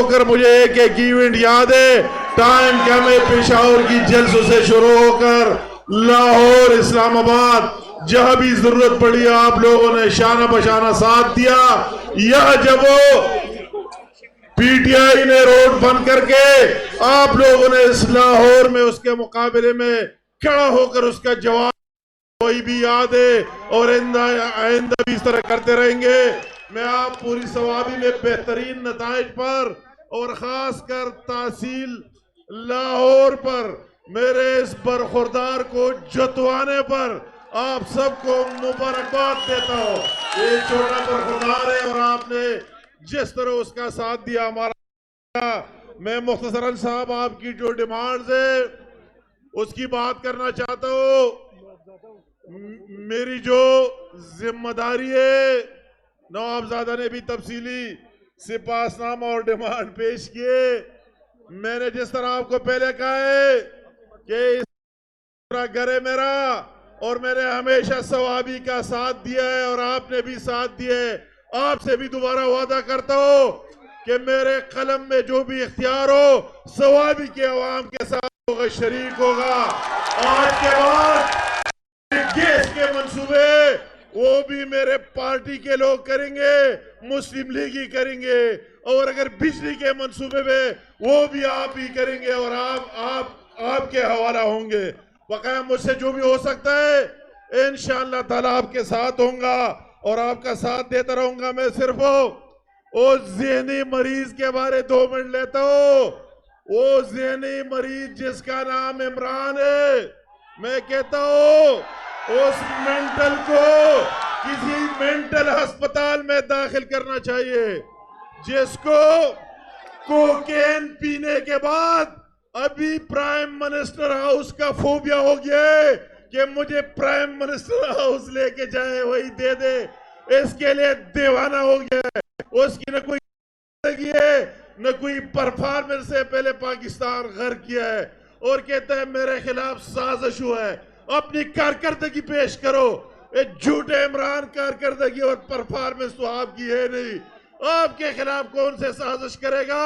होकर मुझे एक एक इवेंट याद है। टाइम क्या मैं पेशावर की जलसों से शुरू होकर लाहौर, इस्लामाबाद, जहां भी जरूरत पड़ी आप लोगों ने शाना बशाना साथ दिया। यह जब पीटीआई ने रोड बंद करके आप लोगों ने इस लाहौर में उसके मुकाबले में खड़ा होकर उसका जवाब कोई भी याद है और आइंदा भी इस तरह करते रहेंगे। मैं आप पूरी सवाबी में बेहतरीन नताइज पर और खासकर तहसील लाहौर पर मेरे इस बरखुरदार को जतवाने पर आप सबको मुबारकबाद देता हूँ। ये छोटा बरखुरदार है और आपने जिस तरह उसका साथ दिया हमारा, मैं मुख्तसरन साहब आपकी जो डिमांड्स है उसकी बात करना चाहता हूँ। मेरी जो जिम्मेदारी है, नवाबजादा ने भी तफसीली सिपाहनामा और डिमांड पेश किए। मैंने जिस तरह आपको पहले कहा है कि इस तरह घर है मेरा और मैंने हमेशा सवाबी का साथ दिया है और आपने भी साथ दिया है। आपसे भी दोबारा वादा करता हूं कि मेरे कलम में जो भी इख्तियार हो सवाबी के अवाम के साथ होगा, शरीक होगा। आज के बाद गैस के मंसूबे वो भी मेरे पार्टी के लोग करेंगे, मुस्लिम लीग ही करेंगे, और अगर बिजली के मंसूबे में वो भी आप ही करेंगे और आपके हवाला होंगे। बकाया मुझसे जो भी हो सकता है इंशाअल्लाह ताला आपके साथ होऊंगा और आपका साथ देता रहूंगा। मैं सिर्फ वो ज़हनी मरीज के बारे 2 मिनट लेता हूँ। वो ज़हनी मरीज जिसका नाम इमरान है, मैं कहता हूँ उस मेंटल को किसी मेंटल अस्पताल में दाखिल करना चाहिए, जिसको कोकेन पीने के बाद अभी प्राइम मिनिस्टर हाउस का फोबिया हो गया है कि मुझे प्राइम मिनिस्टर हाउस लेके जाए, वही दे दे, इसके लिए दीवाना हो गया है। उसकी न कोई न कोई परफॉर्मेंस से पहले पाकिस्तान गर्क किया है और कहता है मेरे खिलाफ साजिश हुआ है। अपनी कारकर्दगी पेश करो। ये झूठे इमरान कारकर्दगी और परफॉर्मेंस तो आपकी है नहीं। आपके खिलाफ कौन से साजिश करेगा?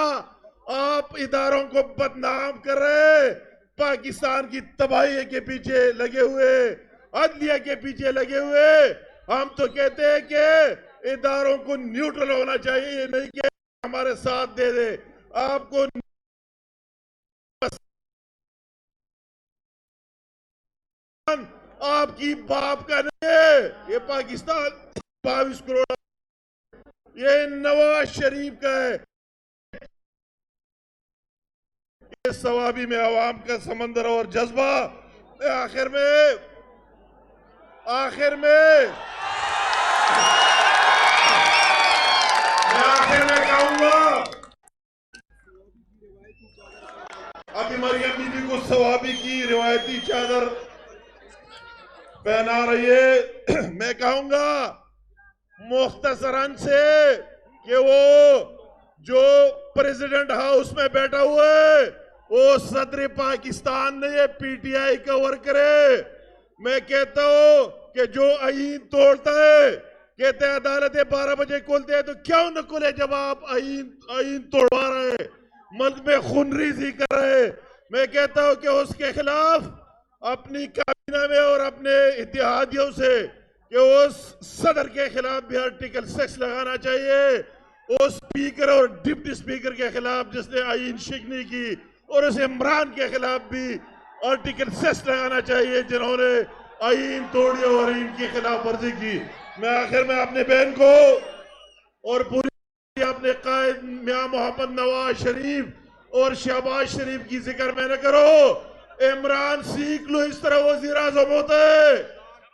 आप इदारों को बदनाम कर रहे, पाकिस्तान की तबाही के पीछे लगे हुए, अदलिया के पीछे लगे हुए। हम तो कहते हैं कि इदारों को न्यूट्रल होना चाहिए, ये नहीं कि हमारे साथ दे दे। आपको आपकी बाप का नहीं है ये पाकिस्तान, 22 करोड़ ये नवाज शरीफ का है। ये सवाबी में अवाम का समंदर और जज्बा। आखिर में कहूंगा, अभी मरियम बीबी को सवाबी की रिवायती चादर पहना रही है। मैं कहूंगा मुख्तसरन से कि वो जो प्रेसिडेंट हाउस में बैठा हुआ है वो सदर पाकिस्तान नहीं है, पीटीआई का वर्कर है। मैं कहता हूं कि जो आईन तोड़ता है, कहते हैं अदालतें 12 बजे खुलते हैं, तो क्यों न खुले जब आप आईन तोड़वा रहे, मुल्क में खूनरेज़ी कर रहे। मैं कहता हूं कि उसके खिलाफ अपनी काबीना में और अपने इत्तेहादियों से कि उस सदर के खिलाफ भी आर्टिकल 6 लगाना चाहिए, उस स्पीकर और डिप्टी स्पीकर के खिलाफ जिसने आईन शिकनी की, और उस इमरान के खिलाफ भी आर्टिकल 6 लगाना चाहिए जिन्होंने आईन तोड़ी और इनकी खिलाफ वर्जी की। मैं आखिर में अपने बहन को और पूरी अपने कायद मियां मोहम्मद नवाज शरीफ और शहबाज शरीफ की जिक्र में न करो। इमरान सीख लो, इस तरह वजीर आजम होता है।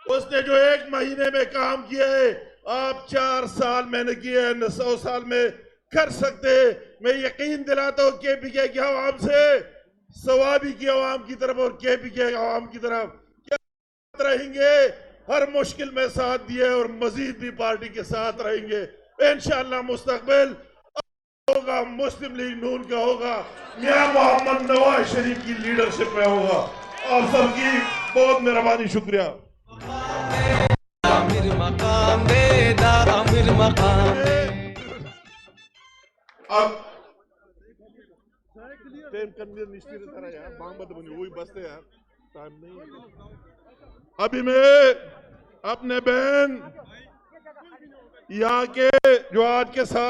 उसने जो 1 महीने में काम किया है आप 4 साल मैंने किया है, 100 साल में कर सकते। मैं यकीन दिलाता हूं केपीके की आवाम से, सवाबी की आवाम की तरफ और केपीके की आवाम की तरफ क्या रहेंगे, हर मुश्किल में साथ दिए और मजीद भी पार्टी के साथ रहेंगे। इंशाअल्लाह मुस्तकबिल होगा, मुस्लिम लीग नून का होगा, मियां मोहम्मद नवाज शरीफ की लीडरशिप में होगा। आप सबकी बहुत मेहरबानी, शुक्रिया। आमिर मकाम दे, दा आमिर मकाम। अब टाइम कन्वीनर निश्चित रहता है यार, बांग मत बनी, वही बसते यार, टाइम नहीं। अभी मैं अपने बहन यहाँ के जो आज के साथ